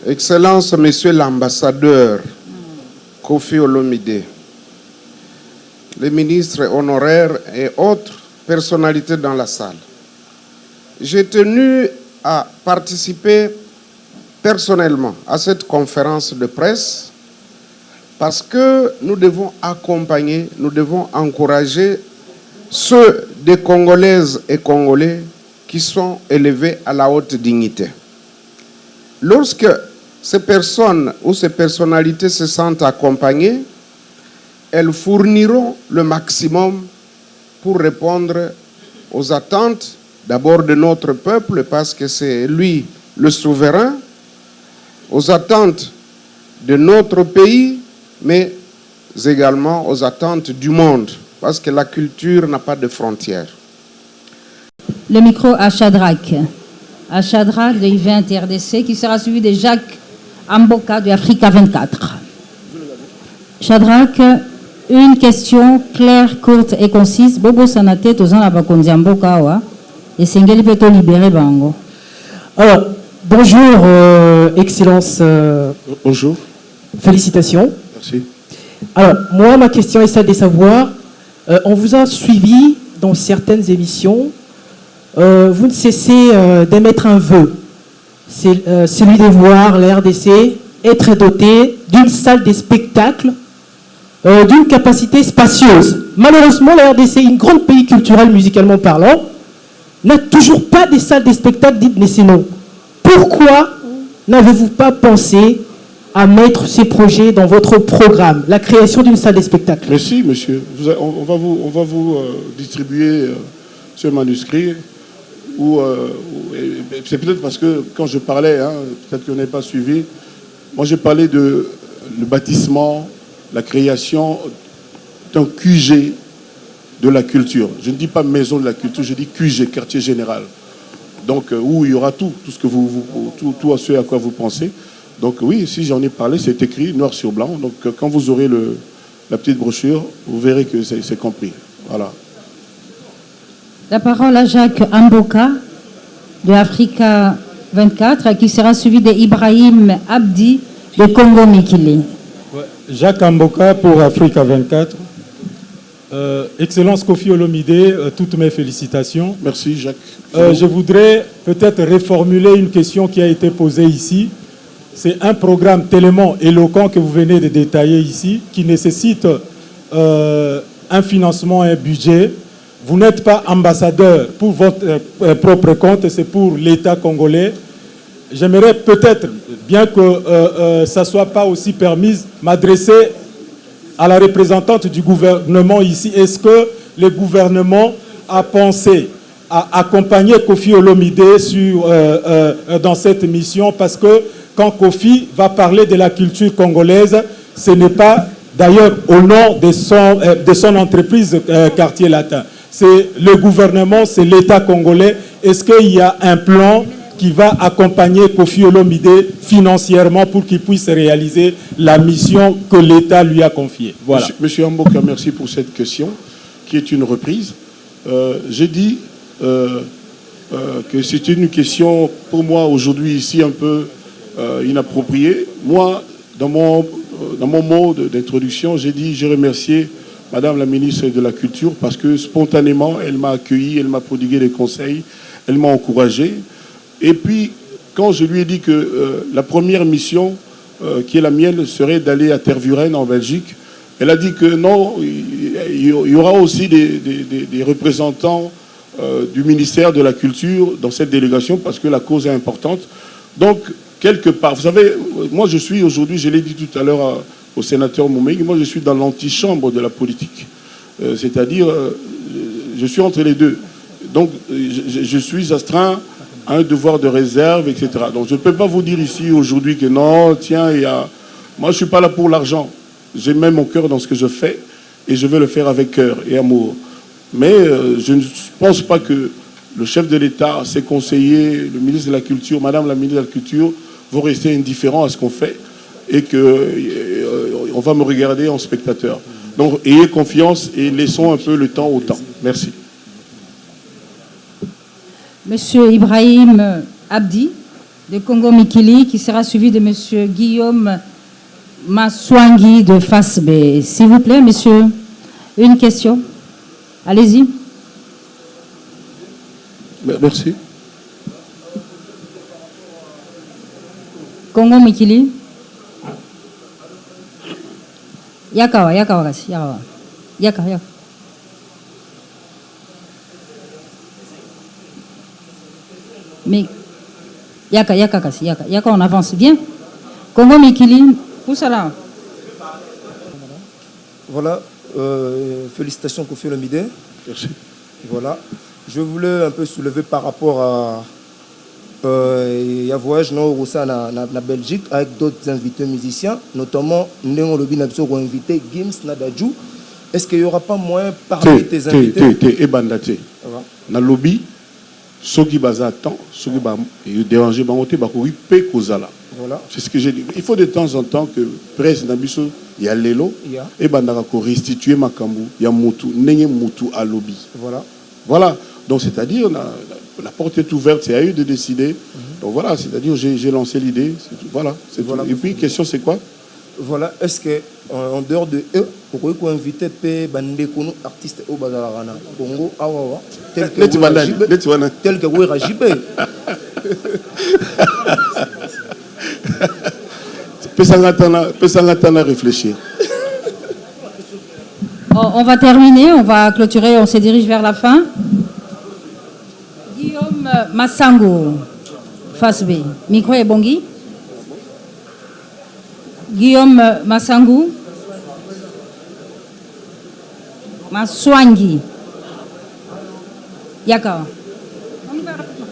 Excellence, Monsieur l'ambassadeur Kofi Olomide, les ministres honoraires et autres personnalités dans la salle. J'ai tenu à participer personnellement à cette conférence de presse parce que nous devons accompagner, nous devons encourager ceux des Congolaises et Congolais qui sont élevés à la haute dignité. Lorsque ces personnes ou ces personnalités se sentent accompagnées, elles fourniront le maximum pour répondre aux attentes d'abord de notre peuple, parce que c'est lui le souverain, aux attentes de notre pays, mais également aux attentes du monde, parce que la culture n'a pas de frontières. Le micro à Shadrach. À Shadrach de IVNTRDC, qui sera suivi de Jacques Amboka de Africa 24. Shadrach, une question claire, courte et concise. Bobo Sanate, Tozan Abakonzi Amboka, et Sengeli Peto libéré Bango. Alors, bonjour, Excellence. Bonjour. Félicitations. Merci. Alors, moi, ma question est celle de savoir, on vous a suivi dans certaines émissions, vous ne cessez d'émettre un vœu. C'est celui de voir l'RDC être doté d'une salle de spectacle d'une capacité spacieuse. Malheureusement, la RDC, un grand pays culturel musicalement parlant, n'a toujours pas de salle de spectacle dites nationaux. Pourquoi n'avez-vous pas pensé à mettre ces projets dans votre programme, la création d'une salle de spectacle? Merci, monsieur. On va vous distribuer ce manuscrit. C'est peut-être parce que quand je parlais, peut-être qu'on n'est pas suivi, moi j'ai parlé de le bâtissement, la création d'un QG de la culture. Je ne dis pas maison de la culture, je dis QG, quartier général. Donc où il y aura tout ce que tout à ce à quoi vous pensez. Donc oui, si j'en ai parlé, c'est écrit noir sur blanc. Donc quand vous aurez la petite brochure, vous verrez que c'est compris. Voilà. La parole à Jacques Amboka de Africa 24, qui sera suivi d'Ibrahim Abdi de Congo Mikili. Ouais, Jacques Amboka pour Africa 24. Excellence Kofi Olomide, toutes mes félicitations. Merci Jacques. Je voudrais peut-être reformuler une question qui a été posée ici. C'est un programme tellement éloquent que vous venez de détailler ici, qui nécessite un financement et un budget. Vous n'êtes pas ambassadeur pour votre propre compte, c'est pour l'État congolais. J'aimerais peut-être, bien que ça ne soit pas aussi permis, m'adresser à la représentante du gouvernement ici. Est-ce que le gouvernement a pensé à accompagner Kofi Olomide dans cette mission? Parce que quand Kofi va parler de la culture congolaise, ce n'est pas d'ailleurs au nom de son entreprise Quartier Latin. C'est le gouvernement, c'est l'État congolais. Est-ce qu'il y a un plan qui va accompagner Kofi Olomide financièrement pour qu'il puisse réaliser la mission que l'État lui a confiée? Voilà. Monsieur Amboka, merci pour cette question, qui est une reprise. J'ai dit que c'était une question, pour moi, aujourd'hui, ici, un peu inappropriée. Moi, dans mon mot d'introduction, j'ai dit, j'ai remercié Madame la ministre de la Culture parce que spontanément, elle m'a accueilli, elle m'a prodigué des conseils, elle m'a encouragé. Et puis, quand je lui ai dit que la première mission qui est la mienne serait d'aller à Tervuren en Belgique, elle a dit que non, il y aura aussi des représentants du ministère de la Culture dans cette délégation parce que la cause est importante. Donc, quelque part, vous savez, moi je suis aujourd'hui, je l'ai dit tout à l'heure au sénateur Moumeng, moi je suis dans l'antichambre de la politique. C'est-à-dire, je suis entre les deux. Donc, je suis astreint à un devoir de réserve, etc. Donc, je ne peux pas vous dire ici aujourd'hui que non, tiens, moi je ne suis pas là pour l'argent. J'ai même mon cœur dans ce que je fais et je veux le faire avec cœur et amour. Mais je ne pense pas que le chef de l'État, ses conseillers, le ministre de la Culture, Madame la ministre de la Culture, vont rester indifférents à ce qu'on fait et qu'on va me regarder en spectateur. Donc, ayez confiance et laissons un peu le temps au temps. Merci. Monsieur Ibrahim Abdi de Congo Mikili, qui sera suivi de monsieur Guillaume Maswangi de Face B. S'il vous plaît, monsieur, une question. Allez-y. Merci. Congo Mikili. Yakawa. Mais Yaka, on avance. Bien. Congo Mikili, où ça là? Voilà, félicitations Kofi Olomide. Merci. Voilà, je voulais un peu soulever par rapport à un voyage au na Belgique avec d'autres invités musiciens, notamment Ndenge Lobi Nabso qui invité Gims Nadadjou. Est-ce qu'il n'y aura pas moyen parmi tes invités? Ebandate. Na lobby, ceux qui basent à temps, ceux qui dérangent, voilà. C'est ce que j'ai dit. Il faut de temps en temps que presse Nabiso, il y a l'élo, et bandaka ko restituer Makambu, il y a Moutou, Nenge Moutou à lobby. Voilà. Voilà. Donc c'est-à-dire, la porte est ouverte, c'est à eux de décider. Donc voilà, c'est-à-dire j'ai lancé l'idée. Voilà. Voilà. Et puis, question c'est quoi? Voilà, est-ce que en dehors de eux, pourquoi inviter Bandekono artistes au Bazarana Congo, Awawa, tel que Wera Jibé. Peut-être réfléchir. On va terminer, on va clôturer, on se dirige vers la fin. Guillaume Massango, face B. Micro est Bongi. Guillaume Massangou. Maswangi. Yaka. On y va rapidement.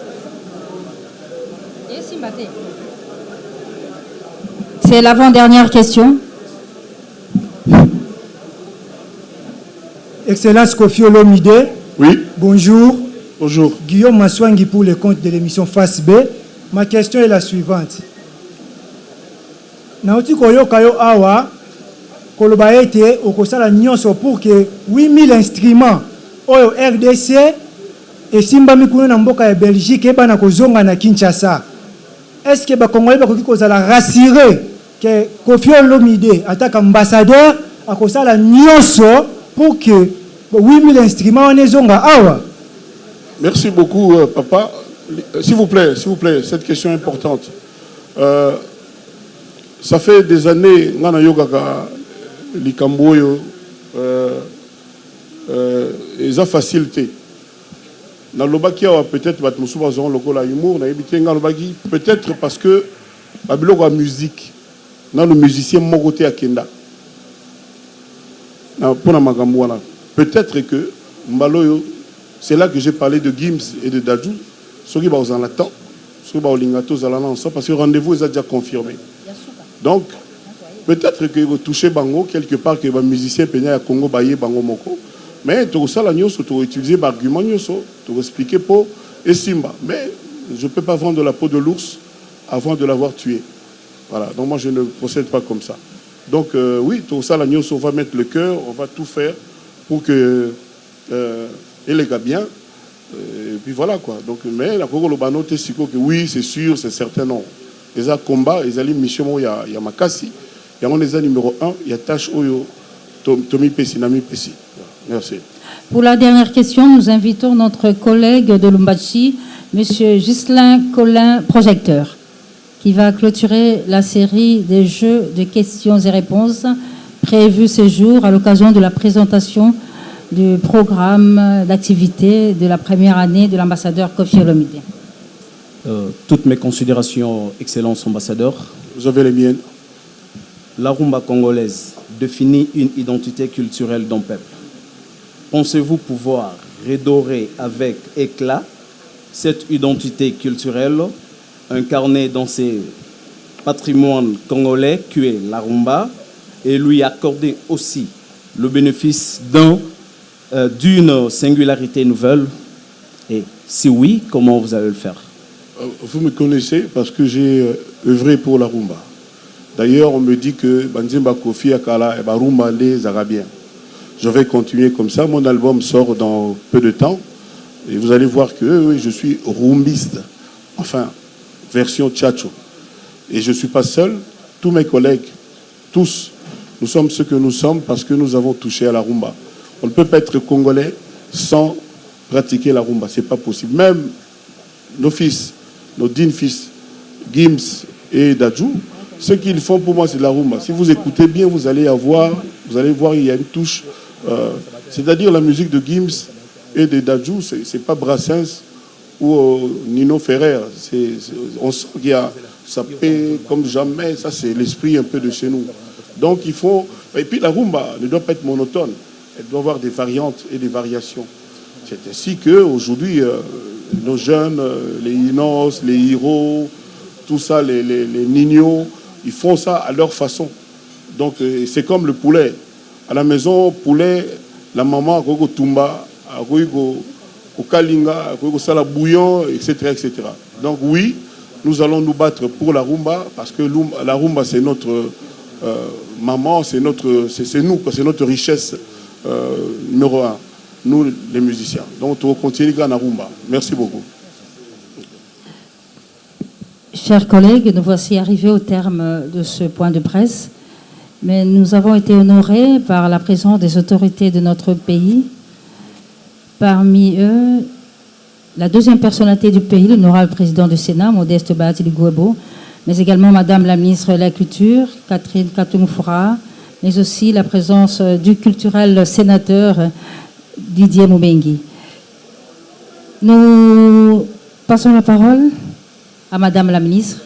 C'est l'avant-dernière question. Excellence Kofi Olomide. Oui. Bonjour. Bonjour. Guillaume Maswangi pour le compte de l'émission Face B. Ma question est la suivante. Nauti koyoka yo awa koloba ete okosala nyonso pour que 8000 instruments oyo RDC et simbami kuno na mboka ya Belgique ebana kozonga na Kinshasa. Est-ce que ba Congolais bakoki kozala rassurer que Kofi Olomide attaque ambassadeur akosala nyonso pour que 8000 instruments on ezonga awa? Merci beaucoup papa. S'il vous plaît, cette question est importante. Ça fait des années ngana yogaka likamboyo eza facilité. Na lobaki awa peut-être bat musuba bazon lokola humour na ebité ngana lobaki peut-être parce que babiloko ya musique na le musicien mokote akenda. Na pona makambo wana. Peut-être que mbaloyo c'est là que j'ai parlé de Gims et de Dadju. Ceux qui sont en attente, ceux qui sont ensemble, parce que le rendez-vous est déjà confirmé. Donc, peut-être que vous touchez Bango, quelque part que les musiciens peuvent à Congo, Baye, Bango, Moko. Mais tout ça, tu as utilisé l'argument, tu as expliqué pour et Simba. Mais je ne peux pas vendre la peau de l'ours avant de l'avoir tué. Voilà. Donc, moi, je ne procède pas comme ça. Donc, oui, tout ça, on va mettre le cœur, on va tout faire pour que. Et les gars bien. Et puis voilà quoi. Donc, mais la Congo Lobano, que oui, c'est sûr, c'est certain, non. Les a combat, les a mission, il y a Makasi, il y a les numéro 1, il y a Tache Oyo, Tomi Pessi, Nami Pessi. Merci. Pour la dernière question, nous invitons notre collègue de Lumbashi, M. Ghislain Collin, projecteur, qui va clôturer la série des jeux de questions et réponses prévus ce jour à l'occasion de la présentation du programme d'activité de la première année de l'ambassadeur Kofi Olomide. Toutes mes considérations, Excellence ambassadeur. Vous avez les miennes. La rumba congolaise définit une identité culturelle d'un peuple. Pensez-vous pouvoir redorer avec éclat cette identité culturelle incarnée dans ces patrimoines congolais qui est la rumba et lui accorder aussi le bénéfice d'une singularité nouvelle? Et si oui, comment vous allez le faire? Vous me connaissez parce que j'ai œuvré pour la rumba. D'ailleurs, on me dit que Banzimba Kofi Akala et Barumba les Arabiens. Je vais continuer comme ça. Mon album sort dans peu de temps. Et vous allez voir que oui, je suis rumbiste. Enfin, version tchatcho. Et je ne suis pas seul, tous mes collègues, tous, nous sommes ce que nous sommes parce que nous avons touché à la rumba. On ne peut pas être congolais sans pratiquer la rumba, ce n'est pas possible. Même nos fils, nos dignes fils, Gims et Dadju, ce qu'ils font pour moi c'est de la rumba. Si vous écoutez bien, vous allez voir, il y a une touche, c'est-à-dire la musique de Gims et de Dadju, c'est pas Brassens ou Nino Ferrer. On sent qu'il y a ça paie comme jamais, ça c'est l'esprit un peu de chez nous. Donc il faut, et puis la rumba ne doit pas être monotone, elle doit avoir des variantes et des variations. C'est ainsi qu'aujourd'hui, nos jeunes, les Inos, les Hiro, tout ça, les Nino, ils font ça à leur façon. Donc c'est comme le poulet. À la maison, poulet, la maman, a tumba, a kalinga, a sala bouillon, etc., etc. Donc oui, nous allons nous battre pour la rumba, parce que la rumba, c'est notre maman, c'est nous, c'est notre richesse numéro un, nous les musiciens. Donc on continue à la rumba. Merci beaucoup. Chers collègues, nous voici arrivés au terme de ce point de presse, mais nous avons été honorés par la présence des autorités de notre pays. Parmi eux, la deuxième personnalité du pays, l'honorable président du Sénat, Modeste Bahati Lukwebo, mais également Madame la ministre de la Culture, Catherine Katumufura, mais aussi la présence du culturel sénateur Didier Moubengi. Nous passons la parole à Madame la ministre,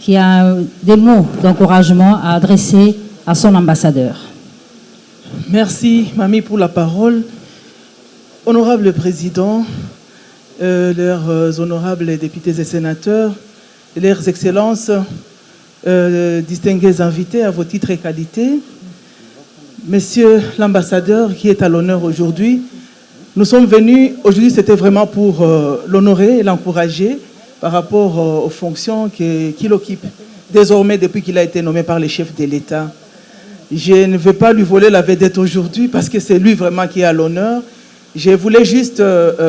qui a des mots d'encouragement à adresser à son ambassadeur. Merci, Mamie, pour la parole. Honorable Président, leurs honorables députés et sénateurs, leurs excellences, distingués invités à vos titres et qualités, Monsieur l'ambassadeur qui est à l'honneur aujourd'hui, nous sommes venus, aujourd'hui c'était vraiment pour l'honorer et l'encourager par rapport aux fonctions qu'il occupe désormais depuis qu'il a été nommé par les chefs de l'État. Je ne vais pas lui voler la vedette aujourd'hui parce que c'est lui vraiment qui est à l'honneur. Je voulais juste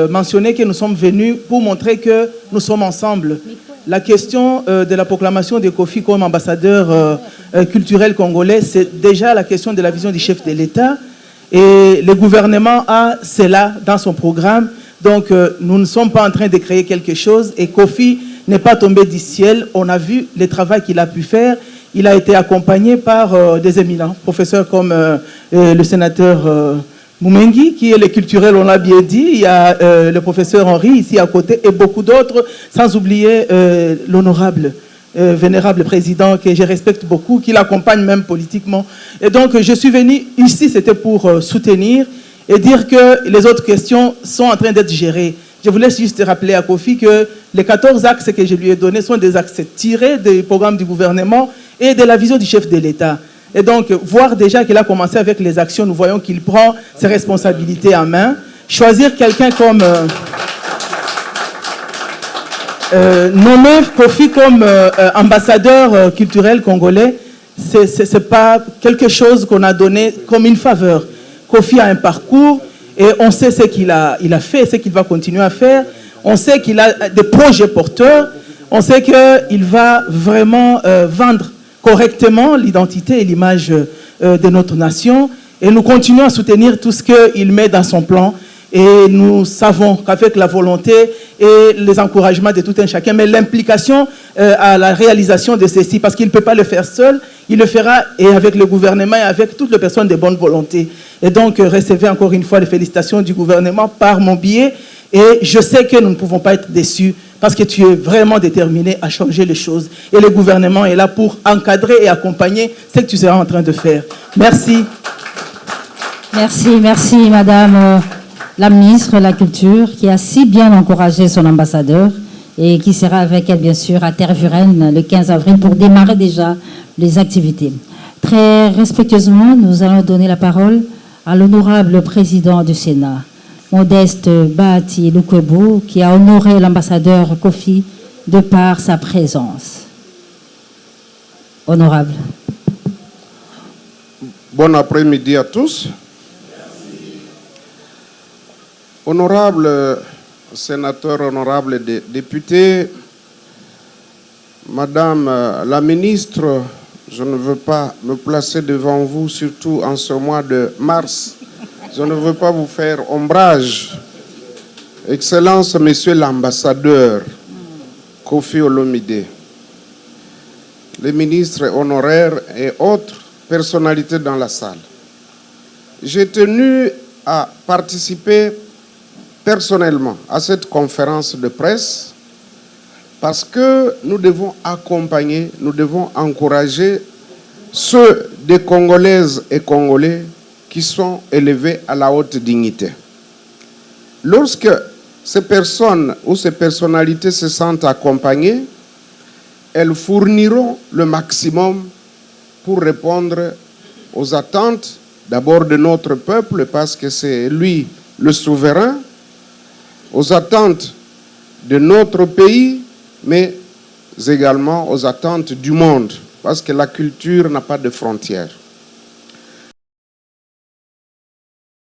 mentionner que nous sommes venus pour montrer que nous sommes ensemble. La question de la proclamation de Kofi comme ambassadeur culturel congolais, c'est déjà la question de la vision du chef de l'État. Et le gouvernement a cela dans son programme. Donc nous ne sommes pas en train de créer quelque chose. Et Kofi n'est pas tombé du ciel. On a vu le travail qu'il a pu faire. Il a été accompagné par des éminents professeurs comme le sénateur Moumengi, qui est le culturel, on l'a bien dit. Il y a le professeur Henri ici à côté et beaucoup d'autres, sans oublier l'honorable, vénérable président que je respecte beaucoup, qui l'accompagne même politiquement. Et donc, je suis venu ici, c'était pour soutenir et dire que les autres questions sont en train d'être gérées. Je voulais juste rappeler à Kofi que les 14 axes que je lui ai donnés sont des axes tirés du programme du gouvernement et de la vision du chef de l'État. Et donc, voir déjà qu'il a commencé avec les actions, nous voyons qu'il prend ses responsabilités en main. Choisir quelqu'un comme... nommer Kofi comme ambassadeur culturel congolais, ce n'est pas quelque chose qu'on a donné comme une faveur. Kofi a un parcours et on sait ce qu'il a fait, ce qu'il va continuer à faire. On sait qu'il a des projets porteurs. On sait qu'il va vraiment vendre correctement l'identité et l'image de notre nation. Et nous continuons à soutenir tout ce qu'il met dans son plan. Et nous savons qu'avec la volonté et les encouragements de tout un chacun, mais l'implication à la réalisation de ceci, parce qu'il ne peut pas le faire seul, il le fera et avec le gouvernement et avec toutes les personnes de bonne volonté. Et donc, recevez encore une fois les félicitations du gouvernement par mon biais. Et je sais que nous ne pouvons pas être déçus parce que tu es vraiment déterminé à changer les choses. Et le gouvernement est là pour encadrer et accompagner ce que tu seras en train de faire. Merci. Merci, Madame la ministre de la Culture, qui a si bien encouragé son ambassadeur et qui sera avec elle, bien sûr, à Tervuren le 15 avril pour démarrer déjà les activités. Très respectueusement, nous allons donner la parole à l'honorable président du Sénat, Modeste Bahati Lukwebo, qui a honoré l'ambassadeur Kofi de par sa présence. Honorable. Bon après-midi à tous. Honorable sénateur, honorable député, Madame la ministre, je ne veux pas me placer devant vous, surtout en ce mois de mars. Je ne veux pas vous faire ombrage. Excellence, Monsieur l'ambassadeur Kofi Olomide, les ministres honoraires et autres personnalités dans la salle. J'ai tenu à participer personnellement à cette conférence de presse parce que nous devons accompagner, nous devons encourager ceux des Congolaises et Congolais qui sont élevés à la haute dignité. Lorsque ces personnes ou ces personnalités se sentent accompagnées, elles fourniront le maximum pour répondre aux attentes d'abord de notre peuple, parce que c'est lui le souverain, aux attentes de notre pays, mais également aux attentes du monde, parce que la culture n'a pas de frontières.